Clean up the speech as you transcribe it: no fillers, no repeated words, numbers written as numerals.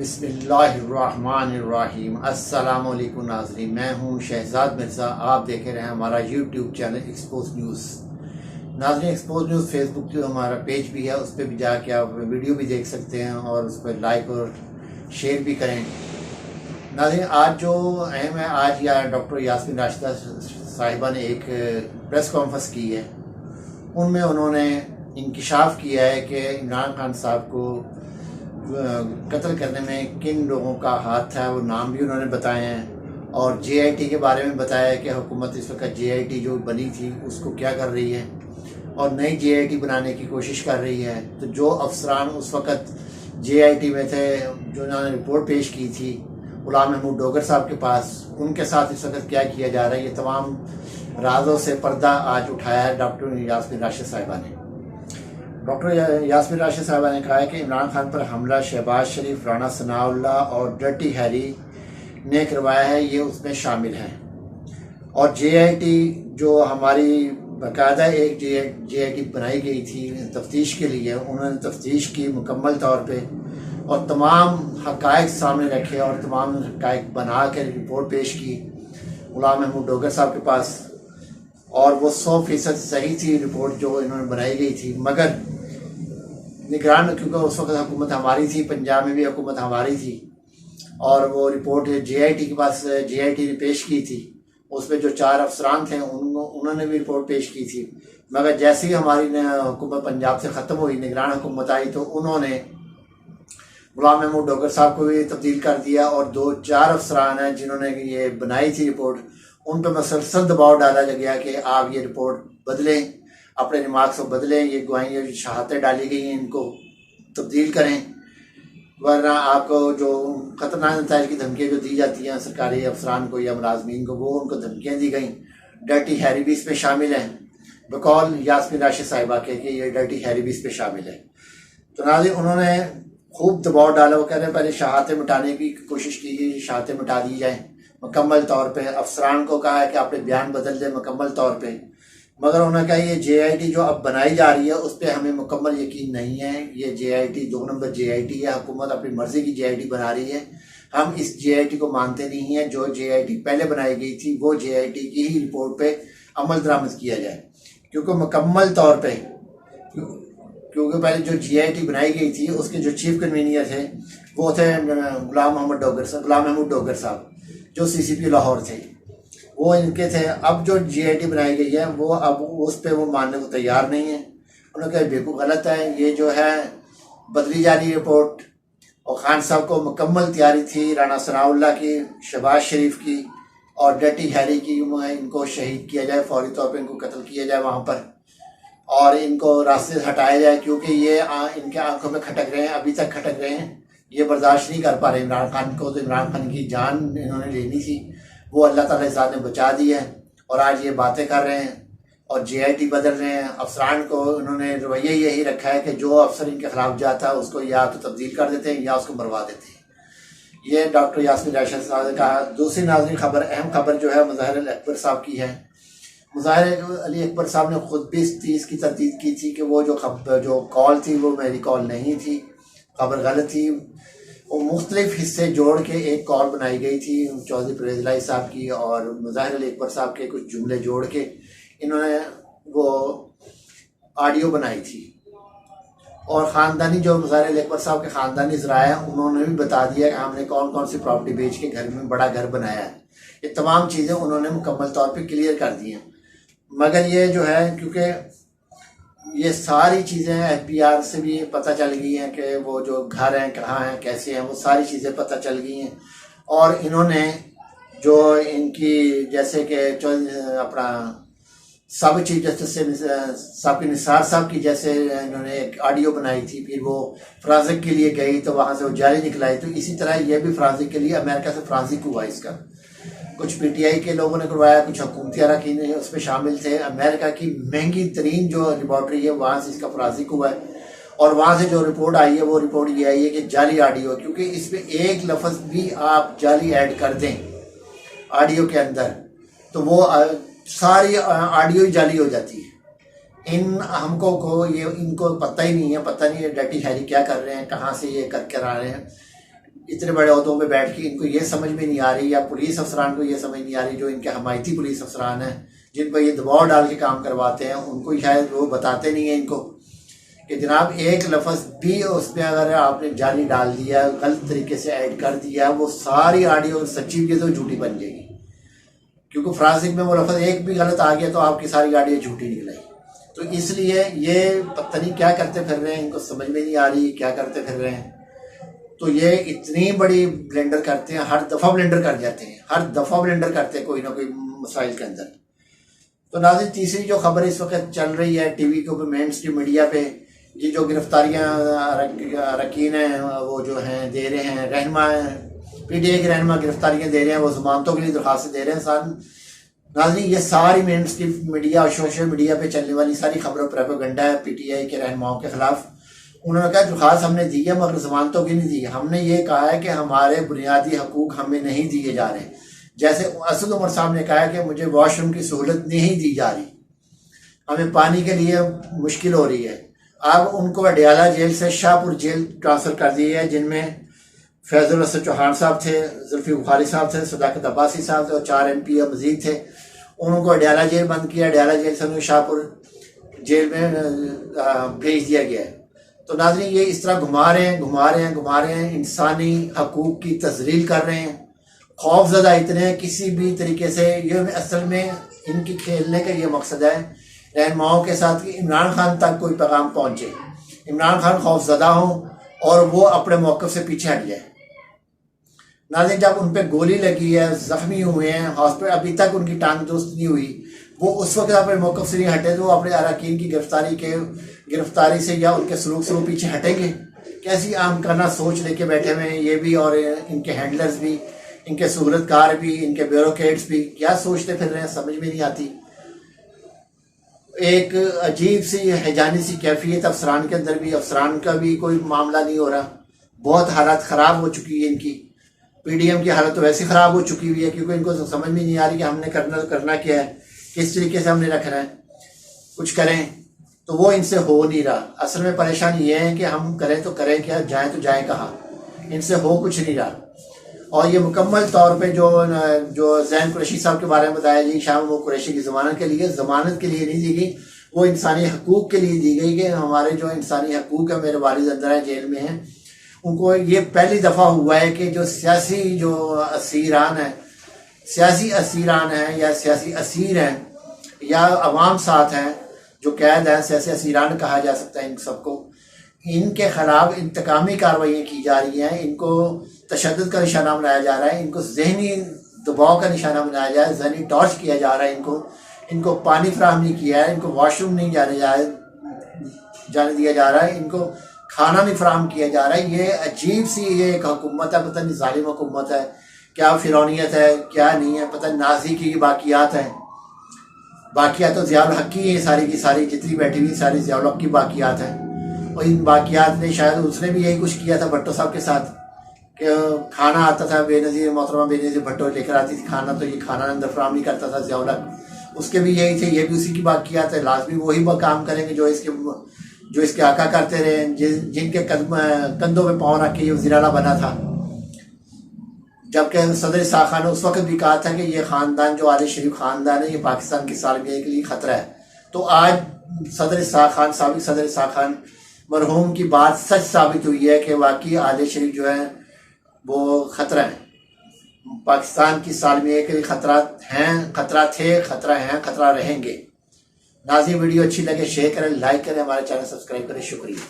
بسم اللہ الرحمن الرحیم۔ السلام علیکم ناظرین، میں ہوں شہزاد مرزا، آپ دیکھ رہے ہیں ہمارا یوٹیوب چینل ایکسپوز نیوز۔ ناظرین، ایکسپوز نیوز فیس بک جو ہمارا پیج بھی ہے، اس پہ بھی جا کے آپ ویڈیو بھی دیکھ سکتے ہیں اور اس پہ لائک اور شیئر بھی کریں۔ ناظرین، آج جو اہم ہے، آج ڈاکٹر یاسمین راشدہ صاحبہ نے ایک پریس کانفرنس کی ہے۔ ان میں انہوں نے انکشاف کیا ہے کہ عمران خان صاحب کو قتل کرنے میں کن لوگوں کا ہاتھ تھا، وہ نام بھی انہوں نے بتائے ہیں، اور جے آئی ٹی کے بارے میں بتایا کہ حکومت اس وقت جے آئی ٹی جو بنی تھی اس کو کیا کر رہی ہے اور نئی جے آئی ٹی بنانے کی کوشش کر رہی ہے۔ تو جو افسران اس وقت جے آئی ٹی میں تھے، جو انہوں نے رپورٹ پیش کی تھی غلام محمود ڈوگر صاحب کے پاس، ان کے ساتھ اس وقت کیا کیا جا رہا ہے، یہ تمام رازوں سے پردہ آج اٹھایا ہے ڈاکٹر یاسمین راشد صاحبہ نے۔ ڈاکٹر یاسمین راشد صاحبہ نے کہا ہے کہ عمران خان پر حملہ شہباز شریف، رانا ثناء اللہ اور ڈرٹی ہیری نے کروایا ہے، یہ اس میں شامل ہیں۔ اور جے آئی ٹی جو ہماری باقاعدہ ایک جے آئی ٹی بنائی گئی تھی تفتیش کے لیے، انہوں نے تفتیش کی مکمل طور پہ اور تمام حقائق سامنے رکھے اور تمام حقائق بنا کے رپورٹ پیش کی غلام محمود ڈوگر صاحب کے پاس، اور وہ 100% صحیح تھی رپورٹ جو انہوں نے بنائی گئی تھی۔ مگر نگران، کیونکہ اس وقت حکومت ہماری تھی، پنجاب میں بھی حکومت ہماری تھی، اور وہ رپورٹ جے آئی ٹی کے پاس جے آئی ٹی نے پیش کی تھی، اس میں جو 4 افسران تھے انہوں نے بھی رپورٹ پیش کی تھی۔ مگر جیسے ہی ہماری حکومت پنجاب سے ختم ہوئی، نگران حکومت آئی، تو انہوں نے غلام محمود ڈوگر صاحب کو بھی تبدیل کر دیا، اور 4 افسران ہیں جنہوں نے یہ بنائی تھی رپورٹ، ان پہ مسلسل دباؤ ڈالا گیا کہ آپ یہ رپورٹ بدلیں، اپنے دماغ سے بدلیں، یہ گواہیاں جو شہادتیں ڈالی گئی ہیں ان کو تبدیل کریں، ورنہ آپ کو جو خطرناک نتائج کی دھمکیاں جو دی جاتی ہیں سرکاری افسران کو یا ملازمین کو، وہ ان کو دھمکیاں دی گئیں۔ ڈرٹی ہیری بھی اس میں شامل ہیں، بقول یاسمین راشد صاحبہ کے کہ یہ ڈرٹی ہیری بھی اس میں شامل ہے۔ تو ناظرین، انہوں نے خوب دباؤ ڈالا، وہ کہہ رہے ہیں پہلے شہادتیں مٹانے کی کوشش کی گئی، شہادتیں مٹا دی جائیں مکمل طور پہ۔ افسران کو کہا ہے کہ اپنے بیان بدل دیں مکمل طور پہ، مگر انہوں نے کہا یہ جے آئی ٹی جو اب بنائی جا رہی ہے اس پہ ہمیں مکمل یقین نہیں ہے، یہ J I T 2 number J I T ہے، حکومت اپنی مرضی کی جے آئی ٹی بنا رہی ہے، ہم اس جے آئی ٹی کو مانتے نہیں ہیں۔ جو جے آئی ٹی پہلے بنائی گئی تھی وہ جے آئی ٹی کی ہی رپورٹ پہ عمل درآمد کیا جائے، کیونکہ مکمل طور پہ، کیونکہ پہلے جو جے آئی ٹی بنائی گئی تھی اس کے جو چیف کنوینئر تھے وہ تھے غلام محمود ڈوگر صاحب جو سی سی پی لاہور تھے، وہ ان کے تھے۔ اب جو جے آئی ٹی بنائی گئی ہے وہ اب اس پہ وہ ماننے کو تیار نہیں ہے، انہوں نے کہا بالکل غلط ہے، یہ جو ہے بدلی جا رہی رپورٹ، اور خان صاحب کو مکمل تیاری تھی رانا ثناء اللہ کی، شہباز شریف کی اور ڈرٹی ہیری کی، ان کو شہید کیا جائے، فوری طور پہ ان کو قتل کیا جائے وہاں پر، اور ان کو راستے سے ہٹایا جائے، کیونکہ یہ ان کے آنکھوں میں کھٹک رہے ہیں، ابھی تک کھٹک رہے ہیں، یہ برداشت نہیں کر پا رہے عمران خان کو۔ تو عمران خان کی جان انہوں نے لینی تھی، وہ اللہ تعالیٰ ذات نے بچا دی ہے، اور آج یہ باتیں کر رہے ہیں اور جے آئی ٹی بدل رہے ہیں۔ افسران کو انہوں نے رویہ یہی رکھا ہے کہ جو افسر ان کے خلاف جاتا ہے اس کو یا تو تبدیل کر دیتے ہیں یا اس کو مروا دیتے ہیں۔ یہ ڈاکٹر یاسمین راشد صاحب نے کہا۔ دوسری ناظرین خبر، اہم خبر جو ہے مظاہر علی اکبر صاحب کی ہے۔ مظاہر علی اکبر صاحب نے خود بھی اس چیز کی تردید کی تھی کہ وہ جو کال تھی وہ میری کال نہیں تھی، خبر غلط تھی، وہ مختلف حصے جوڑ کے ایک کال بنائی گئی تھی چودھری پرویز الہی صاحب کی، اور مظاہر علی اکبر صاحب کے کچھ جملے جوڑ کے انہوں نے وہ آڈیو بنائی تھی، اور خاندانی جو مظاہر علی اکبر صاحب کے خاندانی ذرائع ہیں انہوں نے بھی بتا دیا کہ ہم نے کون کون سی پراپرٹی بیچ کے گھر میں بڑا گھر بنایا ہے، یہ تمام چیزیں انہوں نے مکمل طور پہ کلیئر کر دی ہیں۔ مگر یہ جو ہے، کیونکہ یہ ساری چیزیں ایف بی آر سے بھی پتہ چل گئی ہیں کہ وہ جو گھر ہیں کہاں ہیں کیسے ہیں، وہ ساری چیزیں پتہ چل گئی ہیں، اور انہوں نے جو ان کی جیسے کہ اپنا سب چیف جسٹس سے صاحب کی نثار صاحب کی جیسے انہوں نے ایک آڈیو بنائی تھی، پھر وہ فرانسک کے لیے گئی تو وہاں سے وہ جعلی نکلائی، تو اسی طرح یہ بھی فرانسک کے لیے امریکہ سے فرانسک ہوا اس کا، کچھ پی ٹی آئی کے لوگوں نے کروایا، کچھ حکومتی اراکین اس میں شامل تھے۔ امریکہ کی مہنگی ترین جو لیبارٹری ہے وہاں سے اس کا فرانسک ہوا ہے، اور وہاں سے جو رپورٹ آئی ہے وہ رپورٹ یہ آئی ہے کہ جعلی آڈیو، کیونکہ اس میں ایک لفظ بھی آپ جعلی ایڈ کر دیں آڈیو کے اندر تو وہ ساری آڈیو ہی جعلی ہو جاتی ہے۔ ان کو پتہ ہی نہیں ہے، پتہ نہیں ہے ڈرٹی ہیری کیا کر رہے ہیں، کہاں سے یہ کر آ رہے ہیں۔ اتنے بڑے عہدوں پہ بیٹھ کے ان کو یہ سمجھ میں نہیں آ رہی، یا پولیس افسران کو یہ سمجھ نہیں آ رہی جو ان کے حمایتی پولیس افسران ہیں جن پر یہ دباؤ ڈال کے کام کرواتے ہیں، ان کو شاید وہ بتاتے نہیں ہیں ان کو کہ جناب ایک لفظ بھی اس میں اگر آپ نے جعلی ڈال دیا، غلط طریقے سے ایڈ کر دیا، وہ ساری آڈیو سچی بھی ہے تو جھوٹی بن جائے گی، کیونکہ فرانسک میں وہ لفظ ایک بھی غلط آ گیا تو آپ کی ساری آڈیو جھوٹی نکلے گی۔ تو اس لیے یہ پتہ نہیں کیا کرتے پھر رہے ہیں، ان کو سمجھ میں نہیں آ رہی کیا کرتے پھر رہے ہیں۔ تو یہ اتنی بڑی بلینڈر کرتے ہیں، ہر دفعہ بلینڈر کر جاتے ہیں، ہر دفعہ بلینڈر کرتے ہیں کوئی نہ کوئی مسائل کے اندر۔ تو ناظرین تیسری جو خبر اس وقت چل رہی ہے ٹی وی کے اوپر، مین اسٹریم میڈیا پہ، یہ جو گرفتاریاں اراکین ہیں وہ جو ہیں دے رہے ہیں، رہنما پی ٹی آئی کے رہنما گرفتاریاں دے رہے ہیں، وہ ضمانتوں کے لیے درخواستیں دے رہے ہیں۔ ناظرین یہ ساری مین اسٹریم میڈیا اور سوشل میڈیا پہ چلنے والی ساری خبروں پروپیگنڈا ہے پی ٹی آئی کے رہنماؤں کے خلاف۔ انہوں نے کہا درخواست ہم نے دی ہے مگر ضمانتوں کی نہیں دی، ہم نے یہ کہا ہے کہ ہمارے بنیادی حقوق ہمیں نہیں دیے جا رہے، جیسے اسد عمر صاحب نے کہا ہے کہ مجھے واش روم کی سہولت نہیں دی جا رہی، ہمیں پانی کے لیے مشکل ہو رہی ہے۔ اب ان کو اڈیالہ جیل سے شاہ پور جیل ٹرانسفر کر دی ہے، جن میں فیض الاسد چوہان صاحب تھے، زلفی بخاری صاحب تھے، صداقت عباسی صاحب تھے اور 4 MP مزید تھے۔ ان کو اڈیالہ جیل بند کیا، اڈیالہ جیل سے انہیں شاہ پور جیل میں بھیج دیا گیا ہے۔ تو ناظرین یہ اس طرح گھما رہے ہیں، انسانی حقوق کی تذلیل کر رہے ہیں، خوف زدہ اتنے ہیں کسی بھی طریقے سے۔ یہ اصل میں ان کی کھیلنے کا یہ مقصد ہے رہنماؤں کے ساتھ کہ عمران خان تک کوئی پیغام پہنچے، عمران خان خوف زدہ ہوں اور وہ اپنے موقف سے پیچھے ہٹ جائے۔ ناظرین جب ان پہ گولی لگی ہے، زخمی ہوئے ہیں ہاسپٹل، ابھی تک ان کی ٹانگ درست نہیں ہوئی، وہ اس وقت اپنے موقف سے نہیں ہٹے تو وہ اپنے اراکین کی گرفتاری سے یا ان کے سلوک سے وہ پیچھے ہٹیں گے؟ کیسی عام کرنا سوچ لے کے بیٹھے ہوئے ہیں یہ بھی، اور ان کے ہینڈلرز بھی، ان کے سہولت کار بھی، ان کے بیوروکریٹس بھی، کیا سوچتے پھر رہے ہیں سمجھ میں نہیں آتی۔ ایک عجیب سی ہیجانی سی کیفیت افسران کے اندر بھی، افسران کا بھی کوئی معاملہ نہیں ہو رہا، بہت حالت خراب ہو چکی ہے ان کی۔ پی ڈی ایم کی حالت تو ویسی خراب ہو چکی ہوئی ہے کیونکہ ان کو سمجھ میں نہیں آ رہی کہ ہم نے کرنا کیا ہے، کس طریقے سے ہم نے رکھنا ہے، کچھ کریں تو وہ ان سے ہو نہیں رہا۔ اصل میں پریشانی یہ ہے کہ ہم کریں تو کریں کیا، جائیں تو جائیں کہاں، ان سے ہو کچھ نہیں رہا۔ اور یہ مکمل طور پہ جو زین قریشی صاحب کے بارے میں بتایا جی، شام وہ قریشی کی ضمانت کے لیے نہیں دی گئی، وہ انسانی حقوق کے لیے دی گئی کہ ہمارے جو انسانی حقوق ہیں، میرے والد اندر ہیں، جیل میں ہیں، ان کو یہ پہلی دفعہ ہوا ہے کہ جو سیاسی اسیران ہیں یا سیاسی اسیر ہیں یا عوام ساتھ ہیں جو قید ہیں، سیاسی اسیران کہا جا سکتا ہے ان سب کو، ان کے خلاف انتقامی کارروائیاں کی جا رہی ہیں، ان کو تشدد کا نشانہ بنایا جا رہا ہے، ان کو ذہنی دباؤ کا نشانہ بنایا جا رہا ہے، ذہنی ٹارچ کیا جا رہا ہے، ان کو پانی فراہم نہیں کیا ہے، ان کو واش روم نہیں جانے دیا جا رہا ہے، ان کو کھانا نہیں فراہم کیا جا رہا ہے۔ یہ عجیب سی یہ ایک حکومت ہے، پتہ نہیں ظالم حکومت ہے، کیا فرعونیت ہے کیا نہیں ہے، پتہ نازی کی باقیات ہیں، باقیات تو ضیاء الحق کی ساری کی ساری جتنی بیٹھی ہوئی ساری ضیاء الحق کی باقیات ہیں، اور ان باقیات نے شاید اس نے بھی یہی کچھ کیا تھا بھٹو صاحب کے ساتھ کہ کھانا آتا تھا، محترمہ بے نظیر بھٹو لے کر آتی تھی کھانا، تو یہ کھانا اندر فراہم نہیں کرتا تھا ضیاء الحق، اس کے بھی یہی تھے، یہ بھی اسی کی باقیات ہے، لازمی وہی کام کریں گے جو اس کے آقا کرتے رہے، جن کے کندھوں پہ پاؤں رکھ کے یہ وزیر اعلیٰ بنا تھا، جبکہ صدر اسحاق خان نے اس وقت بھی کہا تھا کہ یہ خاندان جو آل شریف خاندان ہے یہ پاکستان کی سالمیت کے لیے خطرہ ہے۔ تو آج صدر اسحاق خان مرحوم کی بات سچ ثابت ہوئی ہے کہ واقعی آل شریف جو ہے وہ خطرہ ہیں، پاکستان کی سالمیت کے لیے خطرات ہیں، خطرہ تھے، خطرہ ہیں، خطرہ رہیں گے۔ ناظرین ویڈیو اچھی لگے شیئر کریں، لائک کریں، ہمارے چینل سبسکرائب کریں، شکریہ۔